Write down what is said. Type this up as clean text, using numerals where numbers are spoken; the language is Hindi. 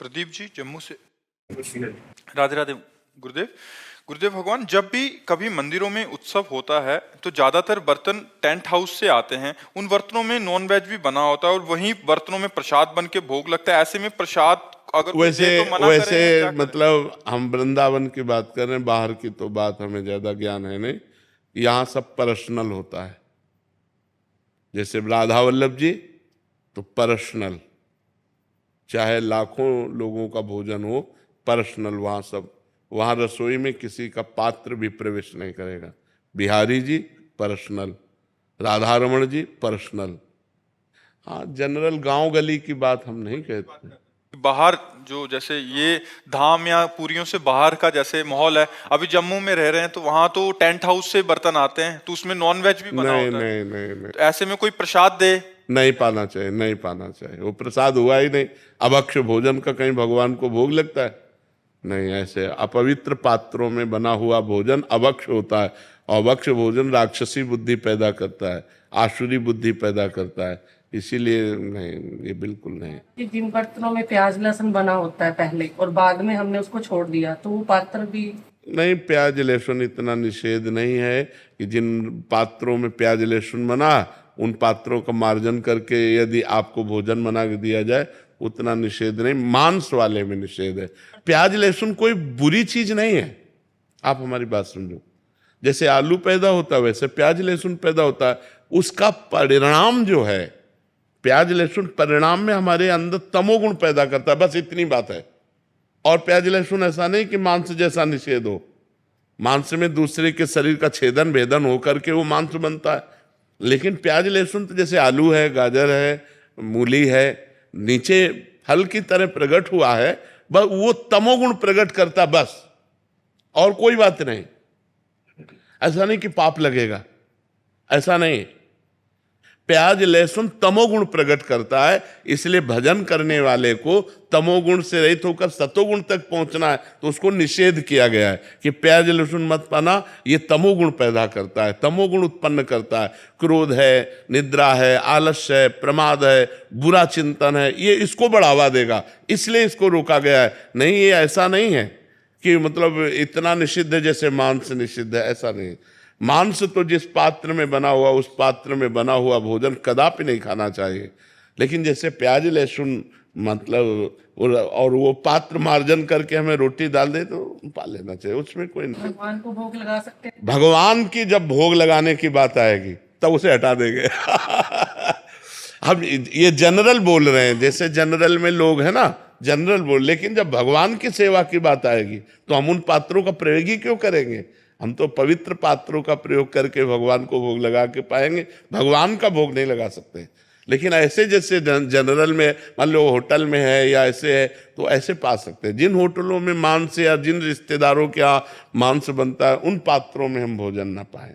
प्रदीप जी जम्मू से। राधे राधे गुरुदेव। गुरुदेव भगवान, जब भी कभी मंदिरों में उत्सव होता है तो ज्यादातर बर्तन टेंट हाउस से आते हैं। उन बर्तनों में नॉन वेज भी बना होता है और वहीं बर्तनों में प्रसाद बन के भोग लगता है। ऐसे में प्रसाद अगर कोई वैसे दे तो मना वैसे करें, क्या करें? मतलब हम वृंदावन की बात कर रहे हैं, बाहर की तो बात हमें ज्यादा ज्ञान है नहीं। यहाँ सब पर्सनल होता है। जैसे राधा वल्लभ जी तो पर्सनल, चाहे लाखों लोगों का भोजन हो, पर्सनल। वहाँ सब, वहाँ रसोई में किसी का पात्र भी प्रवेश नहीं करेगा। बिहारी जी पर्सनल, राधा रमण जी पर्सनल। हाँ, जनरल गांव गली की बात हम नहीं कहते। बाहर जो जैसे ये धाम या पुरियों से बाहर का जैसे माहौल है, अभी जम्मू में रह रहे हैं तो वहां तो टेंट हाउस से बर्तन आते हैं तो उसमें नॉन वेज भी बना नहीं होता है। नहीं नहीं नहीं, तो ऐसे में कोई प्रसाद दे? नहीं पाना चाहिए, नहीं पाना चाहिए। वो प्रसाद हुआ ही नहीं। अभक्ष भोजन का कहीं भगवान को भोग लगता है? नहीं। ऐसे अपवित्र पात्रों में बना हुआ भोजन अभक्ष होता है। अभक्ष भोजन राक्षसी बुद्धि पैदा करता है, आसुरी बुद्धि पैदा करता है। इसीलिए नहीं, ये बिल्कुल नहीं। कि जिन बर्तनों में प्याज लहसुन बना होता है पहले और बाद में हमने उसको छोड़ दिया तो वो पात्र भी नहीं, प्याज लहसुन इतना निषेध नहीं है कि जिन पात्रों में प्याज लहसुन बना उन पात्रों का मार्जन करके यदि आपको भोजन बना के दिया जाए, उतना निषेध नहीं। मांस वाले में निषेध है। प्याज लहसुन कोई बुरी चीज नहीं है। आप हमारी बात समझो। जैसे आलू पैदा होता है वैसे प्याज लहसुन पैदा होता है। उसका परिणाम जो है, प्याज लहसुन परिणाम में हमारे अंदर तमोगुण पैदा करता है, बस इतनी बात है। और प्याज लहसुन ऐसा नहीं कि मांस जैसा निषेध हो। मांस में दूसरे के शरीर का छेदन भेदन होकर के वो मांस बनता है। लेकिन प्याज लहसुन तो जैसे आलू है, गाजर है, मूली है, नीचे फल की तरह प्रकट हुआ है, बस वो तमोगुण प्रकट करता, बस, और कोई बात नहीं। ऐसा नहीं कि पाप लगेगा, ऐसा नहीं। प्याज लहसुन तमोगुण प्रकट करता है, इसलिए भजन करने वाले को तमोगुण से रहित होकर सतोगुण तक पहुंचना है। तो उसको निषेध किया गया है कि प्याज लहसुन मत पाना, ये तमोगुण पैदा करता है, तमोगुण उत्पन्न करता है। क्रोध है, निद्रा है, आलस्य है, प्रमाद है, बुरा चिंतन है, ये इसको बढ़ावा देगा, इसलिए इसको रोका गया है। नहीं, ये ऐसा नहीं है कि मतलब इतना निषिद्ध है जैसे मांस निषिद्ध है, ऐसा नहीं। मांस तो जिस पात्र में बना हुआ, उस पात्र में बना हुआ भोजन कदापि नहीं खाना चाहिए। लेकिन जैसे प्याज लहसुन मतलब और वो पात्र मार्जन करके हमें रोटी डाल दे तो पा लेना चाहिए, उसमें कोई नहीं। भगवान को भोग लगा सकते हैं। भगवान की जब भोग लगाने की बात आएगी तब उसे हटा देंगे। हम ये जनरल बोल रहे हैं, जैसे जनरल में लोग हैं ना, जनरल बोल। लेकिन जब भगवान की सेवा की बात आएगी तो हम उन पात्रों का प्रयोग ही क्यों करेंगे? हम तो पवित्र पात्रों का प्रयोग करके भगवान को भोग लगा के पाएंगे, भगवान का भोग नहीं लगा सकते। लेकिन ऐसे जैसे जनरल में मान लो होटल में है या ऐसे है तो ऐसे पा सकते हैं। जिन होटलों में मांस या जिन रिश्तेदारों के यहाँ मांस बनता है उन पात्रों में हम भोजन ना पाएं।